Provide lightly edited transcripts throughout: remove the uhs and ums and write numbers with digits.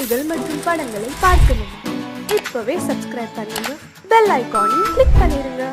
செய்திகள் மற்றும் படங்களை பார்க்கணுமா? இப்பவே சப்ஸ்கிரைப் பண்ணுங்க, பெல் ஐகானையும் கிளிக் பண்ணிருங்க.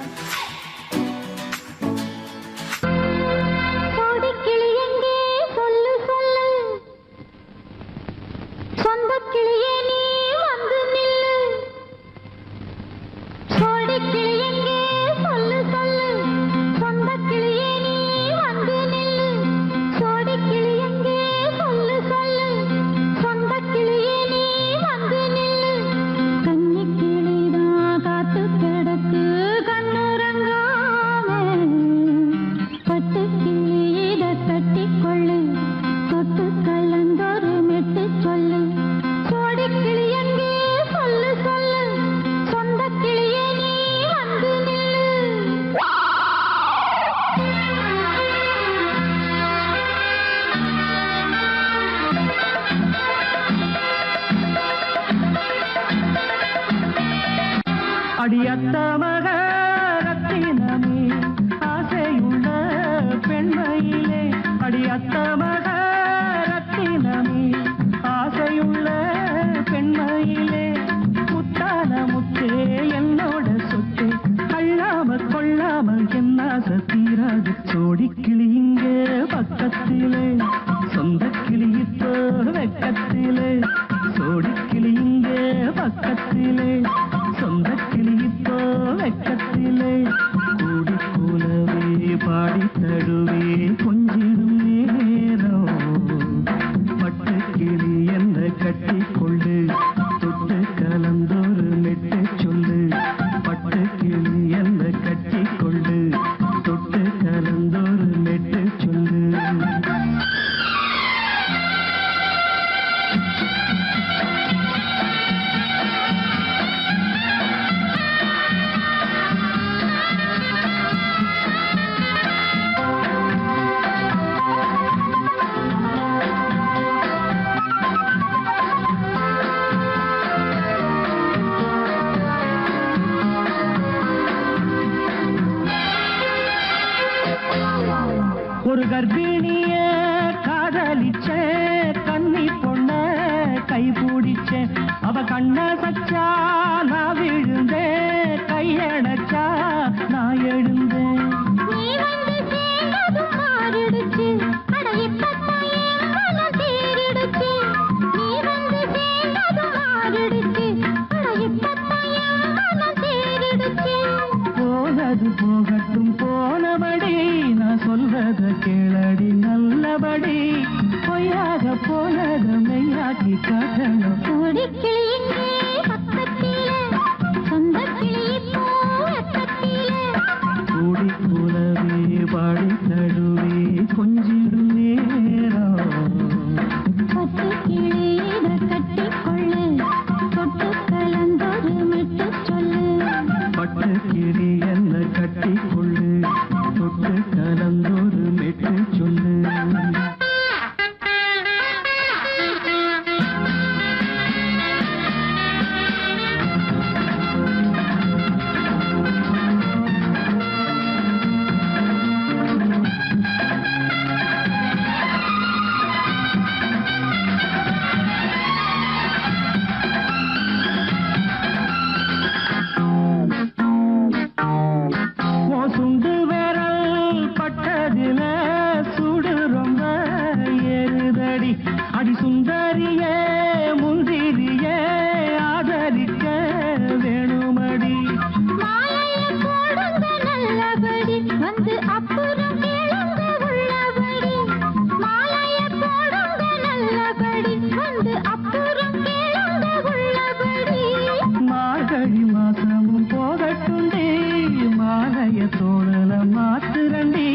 அடியத்த மகரத்தினமே ஆசையுள்ள பெண்மையிலே, அடியத்த மகரத்தினமே ஆசையுள்ள பெண்மையிலே, முத்தான முத்தே என்னோட சொத்து அள்ளாம கொள்ளாம என்ன சத்தீராது. சோடி கிளி இங்கே பக்கத்திலே, சொந்த கிளி இப்போ வெக்கத்திலே, சோடி கிளி இங்கே பக்கத்திலே, சொந்த கிளி இப்போ வெக்கத்திலே, கூடி போலவே பாடி தழுவே கொஞ்சிடும் நேரம், பட்டு கிளி என்ன கட்டி கொண்டு தொட்டு கலந்தொரு மெட்டு சொல்லு, பட்டு கிளி என்ன கட்டி கொண்டு தொட்டு கலந்தொரு மெட்டு சொல்லு. ஒரு கர்ப்பிணிய காதலிச்ச கன்னி பொண்ண கைபிடிச்ச, அவ கண்ண சச்சா நான் விழுந்தேன், கையடைச்சா நான் எழுந்தேன். போனது போகட்டும் போனபடி, நான் சொல்றத கேளடி நல்லபடி, பொய்யாக போனத மெய்யாக்கி காட்டணும். கூடி கூடவே பாடி தழுவே கொஞ்சிடும் நேரம், பட்டு கிளியிட கட்டி கொள்ளு தொட்டு கலந்தொரு மெட்டு சொல்லு, பட்டு கிளி என்ன கட்டி கொள்ளு தொட்டு கலந்தொரு மெட்டு சொல்லு. சுண்டு விரல் பட்டதில சுடு ரொம்ப ஏறுதடி, அடி சுந்தரியே முந்திரியே ஆதரிக்க வேணுமடி. வந்து அப்புறம் கேளுங்க உள்ளபடி, மாலைய போடுங்க நல்லபடி, வந்து அப்புறம் கேளுங்க உள்ளபடி. மார்கழி மாசமும் போகட்டுண்டி, மாலைய தோழல மாத்துரண்டி,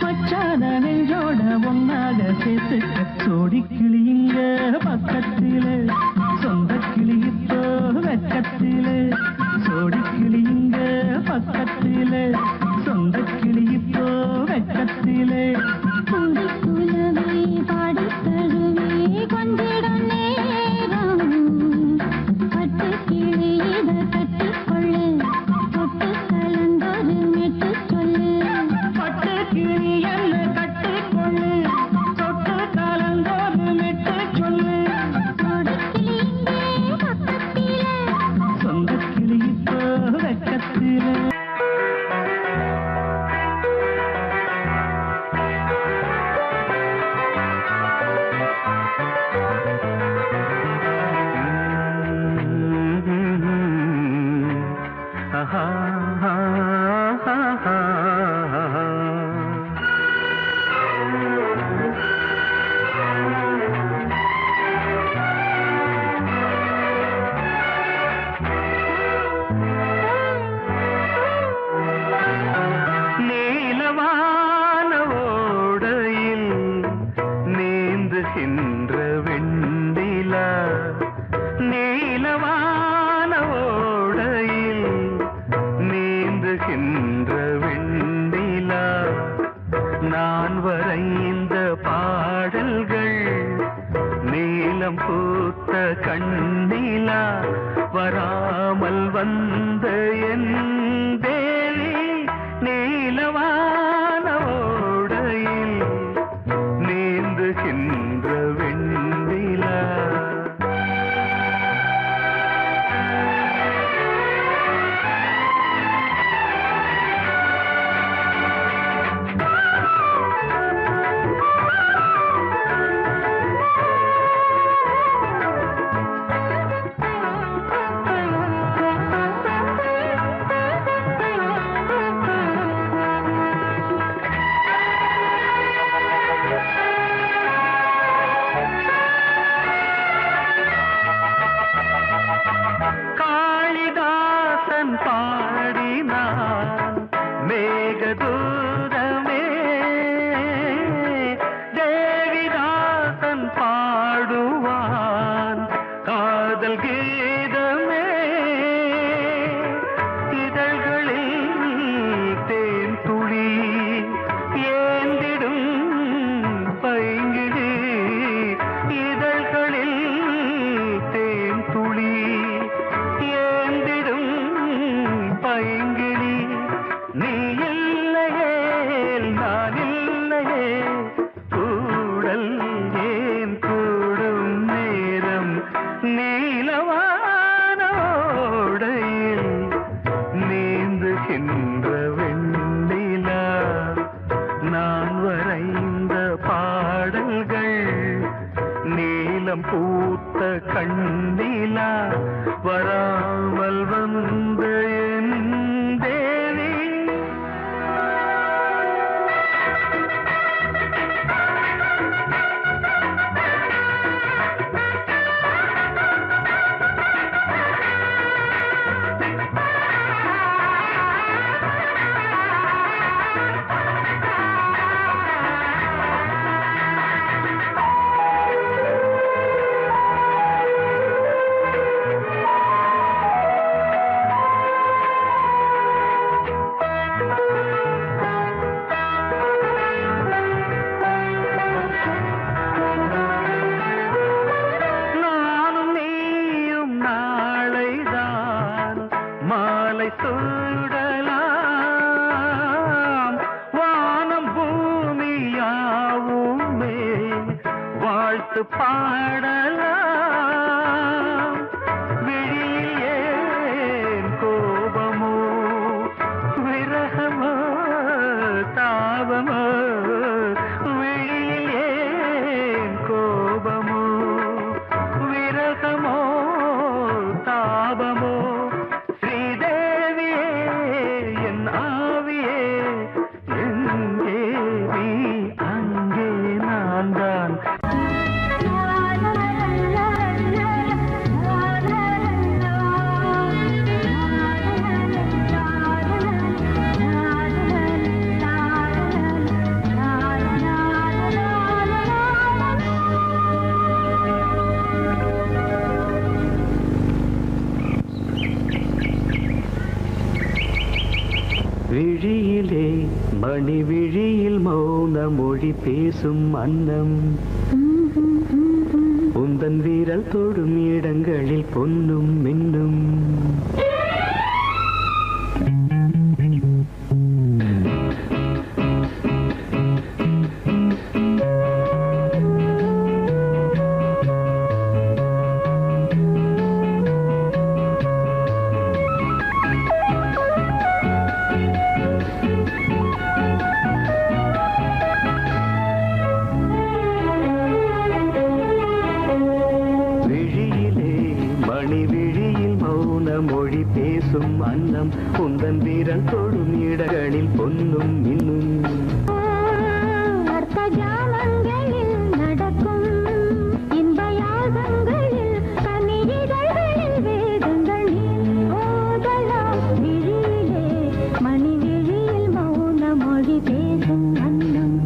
மச்சான நெஞ்சோட ஒன்னாக சேர்த்துக்க. சோடி கிளி இங்க பக்கத்திலே, சொந்த கிளி இப்போ வெக்கத்திலே, சோடி கிளி இங்க பக்கத்திலே, சொந்த கிளி இப்போ வெக்கத்திலே, கூடி கூலவே பாடி தழுவே கொஞ்சிடும் நேரம், கண்ணிலா வராமல் வந்த என் தேவி நீலவான ஓடையில் நீந்துகின்ற வெண்ணிலா. பாடினான் மேகதூதமே தேவிதாசன் பாடுவான் காதல் கீதமே இதழ்களில் தேன் துளி ஏந்திடும் பைங்கிழி இதழ்களில் தேன் துளி ஏந்திடும் பைங்கிளி நீ இல்லையே நான் இல்லையே கூடல் ஏன் கூடும் நேரம் நீலவானோடையில் நீந்துகின்ற வெண்ணிலா நான் வரைந்த பாடல்கள் நீலம் பூத்த கண்ணிலா வராமல் வந்த என் தேவி. மாலை சூடலாம் வானம் பூமியாவுமே வாழ்த்து பாடலாம் விழியில் ஏன் கோபமோ விரகமோ தாபமோ விழியில் ஏன் கோபமோ விரகமோ தாபமோ விழியிலே மணி விழியில் மௌன மொழி பேசும் அன்னம் உந்தன் வீரல் தொடும் இடங்களில் பொன்னும் மின்னும் மொழி பேசும் அன்னம் உந்தன் வீரல் தொடும் இடங்களில் பொன்னும் இன்னும் அர்த்த ஜாமங்களில் நடக்கும் இன்ப யாகங்களில் கனியிதழ்களில் வேதங்கள் ஓதலாம் விழியிலே மணி விழியில் மௌன மொழி பேசும் அன்னம்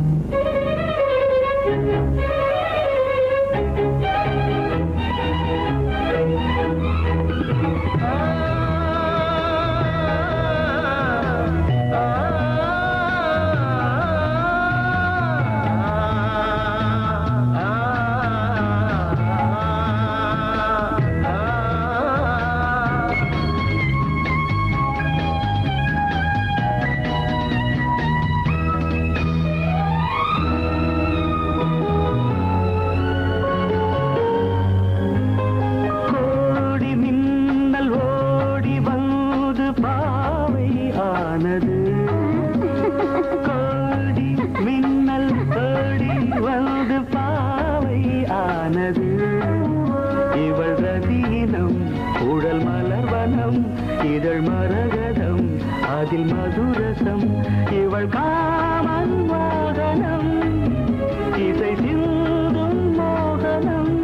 உடல் மலர்வனம் இதழ் மரகதம் அதில் மதுரசம் இவள் காமன் வாகனம் இசை சிந்தும் மோகனம்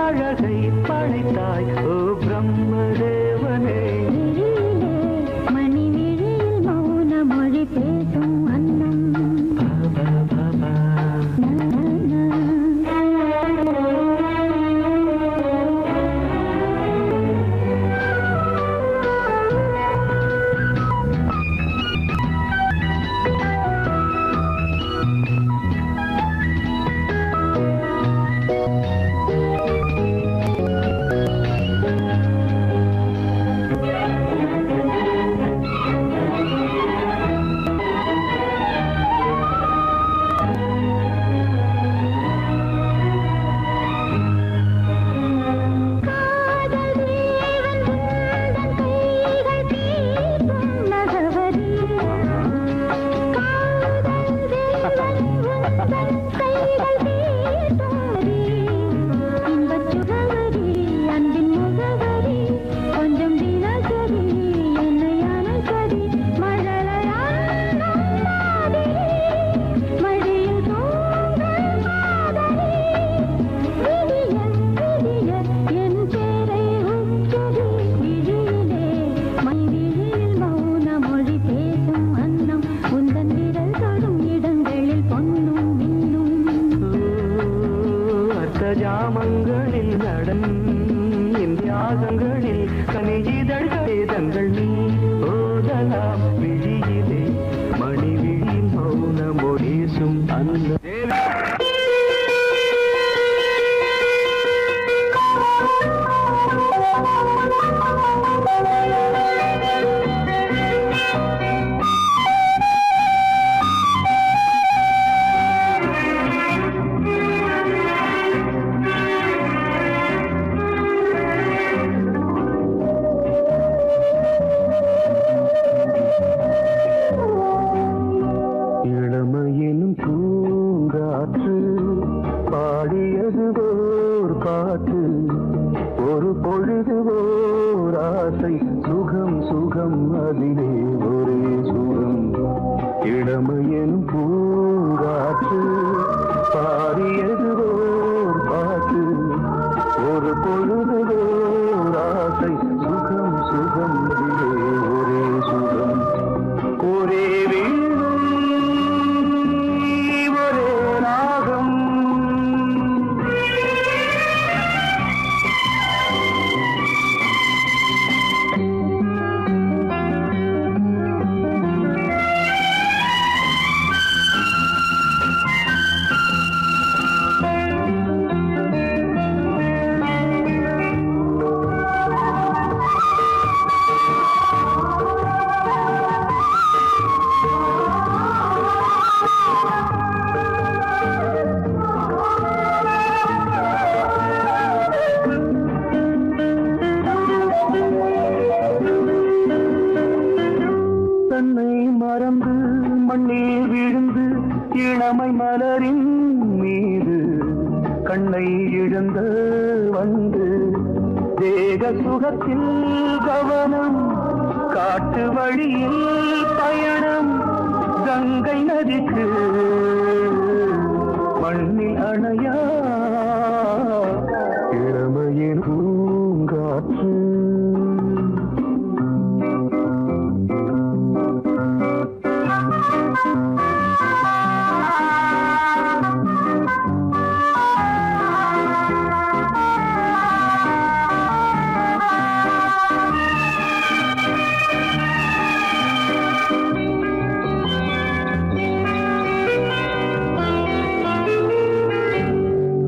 அழகை படைத்தாய் ஓ பிரம்மதேவனே மணி விழியில் மௌன மொழி பேசும் அன்னம் ஜாமங்களில் நடன் இந்தியாசங்களில் கனியிதழ் வேதங்கள் நீ ஓதலாம் விழியிலே மணி விழியில் மௌன மொழிசும் அந்த இளமையினும் பூங்காற்று பாடியது ஓர் பாட்டு ஒரு பொழுது ஓர் ஆசை சுகம் சுகம் அதிலே ஒரே சுகம் இளமையினும் பூங்காற்று பாடியது ஓர் பாட்டு ஒரு பொழுது ஓர் ஆசை சுகம் சுகம் அதிலே ஒரே சுகம் ஒரே தன்னை மறந்து மண்ணில் விழுந்து இளமை மலரின் மீது கண்ணை இழந்த வந்து தேக சுகத்தில் கவனம் காட்டு வழியில் பயணம் கங்கை நதிக்கு மண்ணில் அணையா இளமையின் பூங்காற்று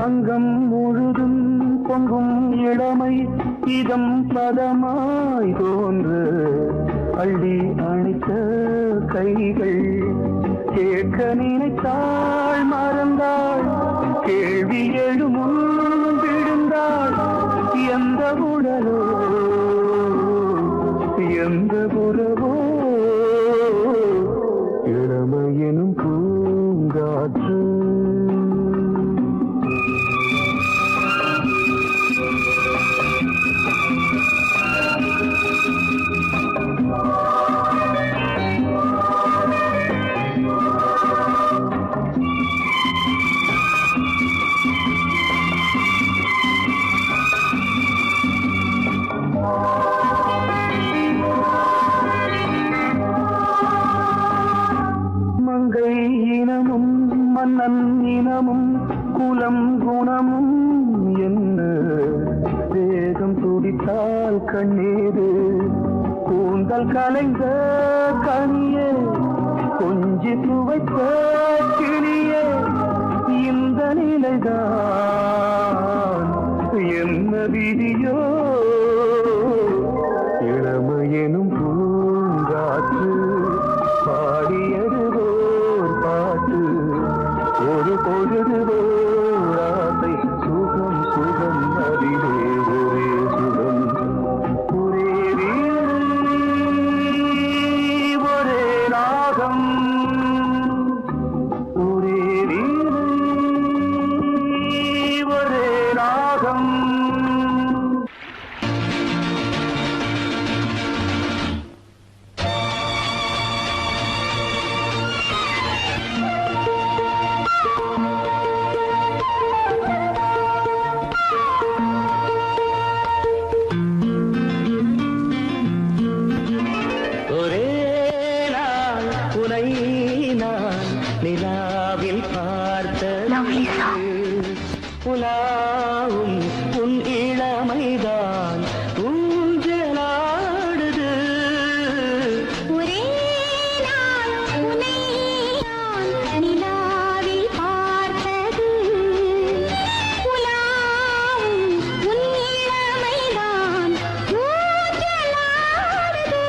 அங்கம் முழுதும் பொங்கும் இளமை இதம் பதமாய் தோன்று அள்ளி அணைத்த கைகள் கேட்க நினைத்தாள் மறந்தாள் கேள்வி எழுமுன் விழுந்தாள் எந்த உடலோ எந்த புறவோ இளமையெனும் பூங்காற்று சிந்தித்தால் கண்ணீரு கூந்தல் கலைந்த கனியே கொஞ்சி துவைத்த கிளியே இந்த நிலைதான் என்ன விதியோ இளமையெனும் பூங்காற்று பாடியது ஓர் பாட்டு ஒரு பொழுது ஓர் ஆசை சுகம் சுகம் அதிலே ஒரே சுகம் ஒரே வீணை ஒரே ராகம் ஒரே வீணை ஒரே ராகம் ஒரே நாள் உனை நான் நிலாவில் பார்த்தது உலாவும் உன் இளமைதான் ஊஞ்சலாடுது ஒரே நாள் உன்னை நான் நிலாவில் பார்த்தது உலாவும் உன் இளமைதான் ஊஞ்சலாடுது.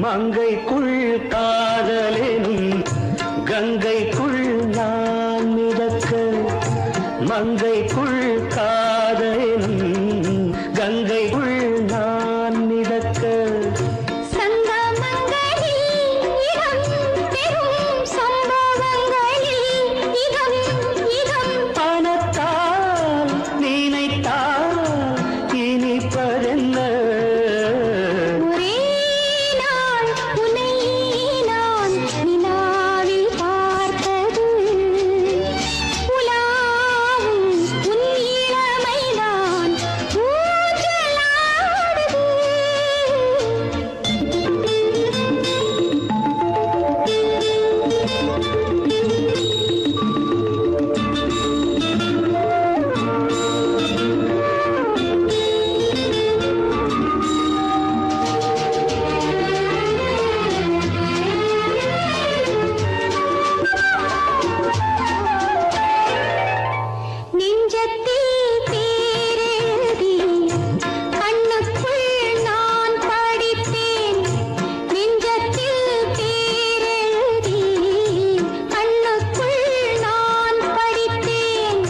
மங்கைக்குள் காதலெனும் கங்கைக்குள் நான் மிதக்க மங்கைக்குள் காதலெனும் கங்கைக்குள் நான் மிதக்க சங்கமங்களில் இடம் பெறும் சம்பவங்களில் இதம் இதம் பணத்தால் நினைத்தால் இனிப்பதென்ன ஒரே நாள் உன்னை நான் நிலாவில் பார்த்தது உலாவும் உன் இளமைதான் நெஞ்சத்தில் பேரெழுதி கண்ணுக்குள் நான் படித்தேன் நெஞ்சத்தில் பேரெழுதி கண்ணுக்குள் நான் படித்தேன்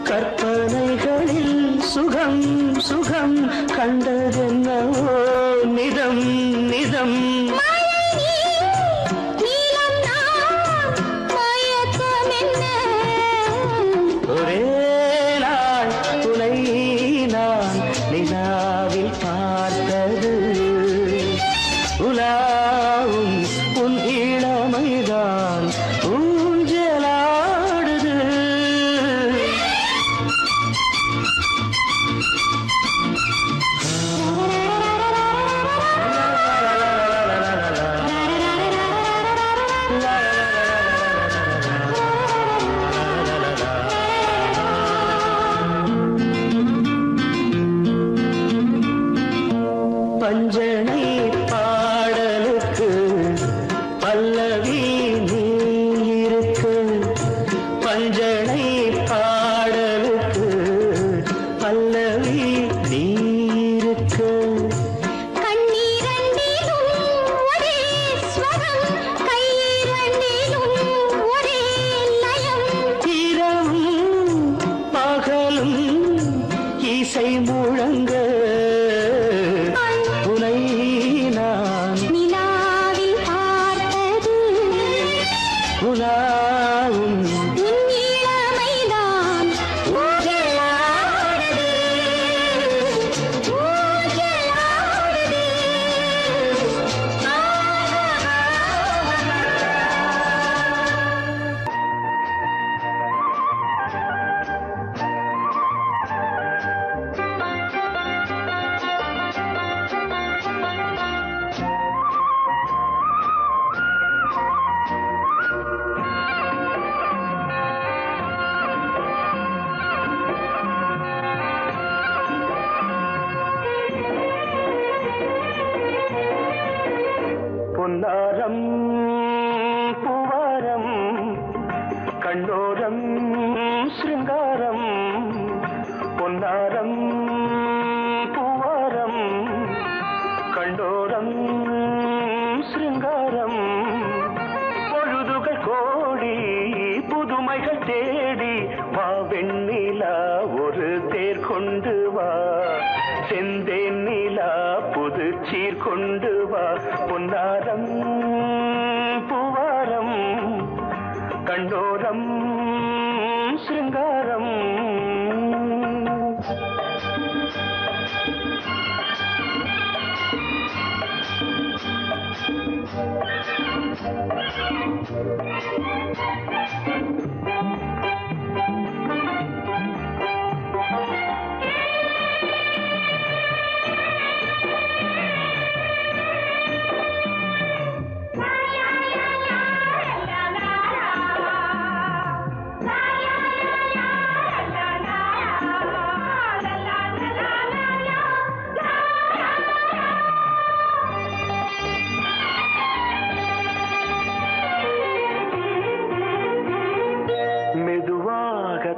கற்பனைகளில் சுகம் சுகம் கண்டதென்னவோ நிதம் நிதம் மழை நீலம் நான் மயக்கம் என்ன ஒரே நாள் உனை நான் நிலாவில் பார்த்தது உலாவும் உன் இளமைதான் ஊஞ்சலாடுது பஞ்சனை பாடலுக்கு பல்லவி நீ இருக்கு பஞ்சனை பாடலுக்கு பல்லவி நீ இருக்கு கண்ணீரண்டிலும் ஒரே ஸ்வரம் கையிரண்டிலும் ஒரே லயம் இரவும் பகலும் இசை முழங்க உனை நான் நிலாவில் பார்த்தது உலாவும் உன் இளமைதான் ஊஞ்சலாடுது ஊஞ்சலாடுது. கண்ணோரம் சிருங்காரம் பொன்னாரம் பூவாரம் கண்டோரம் சிருங்காரம் பொழுதுகள் கோடி புதுமைகள் தேடி வா வெண்ணிலா ஒரு தேர் கொண்டு வா செந்தேன் நிலா புது சீர் கொண்டு வா பொன்னாரம் பூவாரம் கண்டோரம் சிருங்காரம்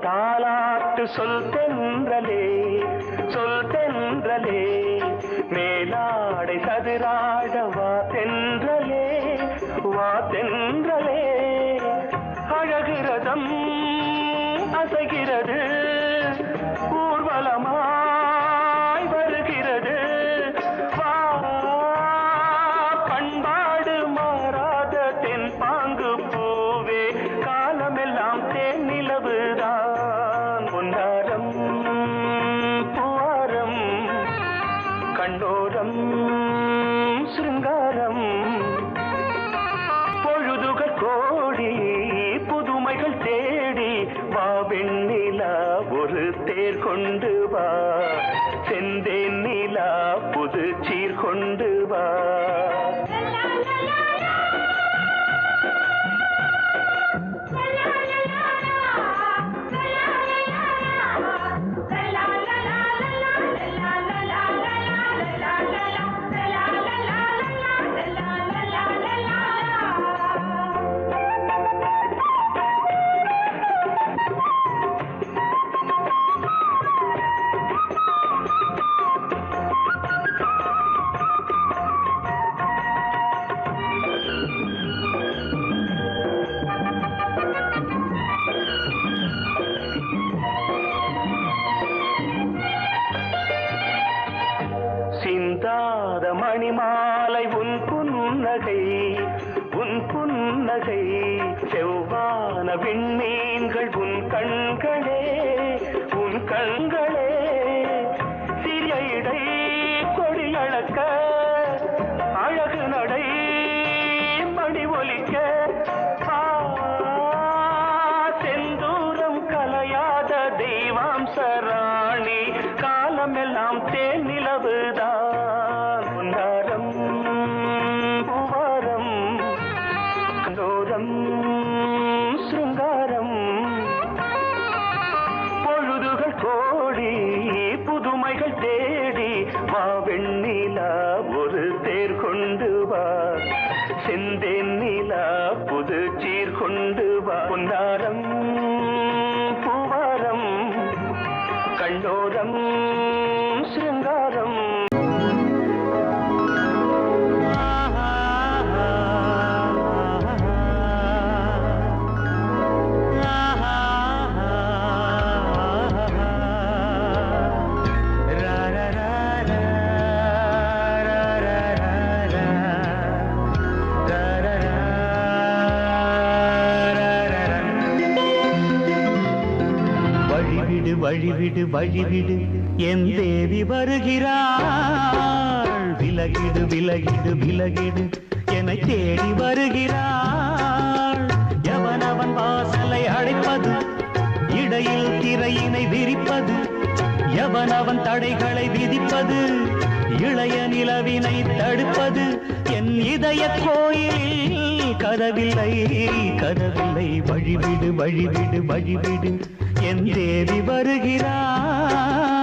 தாலாட்டு சொல் தென்றலே மேலாடை சதுராட வா தென்றலே அழகிறதம் அசைகிறது ஊர்வலமாய் வருகிறது வா பண்பாடு மாறாத தென் பாங்கு பூவே காலமெல்லாம் தேன் நிலவுதான் பொன்னாரம் பூவாரம் கண்டோரம் சிருங்காரம் பொழுதுகள் கோடி புதுமைகள் தேடி வா வெண்ணிலா ஒரு தேர் கொண்டு வா செந்தேன் நிலா புது சீர் கொண்டு வா சிந்தாத மணிமாலை உன் புன்னகை செவ்வான விண்மீன்கள் உன் கண்களே சிறிய இடை கொடியளக்க அழகு நடை மணி ஒலிக்க செந்தூரம் கலையாத தெய்வாம்சராணி காலமெல்லாம் தேன் நிலவுதான் பொன்னாரம் பூவாரம் கண்டோரம் சிருங்காரம் பொழுதுகள் கோடி புதுமைகள் தேடி வா வெண்ணிலா ஒரு தேர் கொண்டு வா செந்தேன் நிலா புது சீர் கொண்டு வா பொன்னாரம் பூவாரம் கண்டோரம் சிருங்காரம் வழிவிடு என் தேவி வருகிறாள் விலகிடு என்னை தேடி வருகிறாள் எவனவன் வாசலை அடைப்பது இடையில் திரையினை விரிப்பது எவனவன் தடைகளை விதிப்பது இளைய நிலவினை தடுப்பது என் இதய கோயிலில் கதவில்லை வழிவிடு என் தேவி வருகிறாள்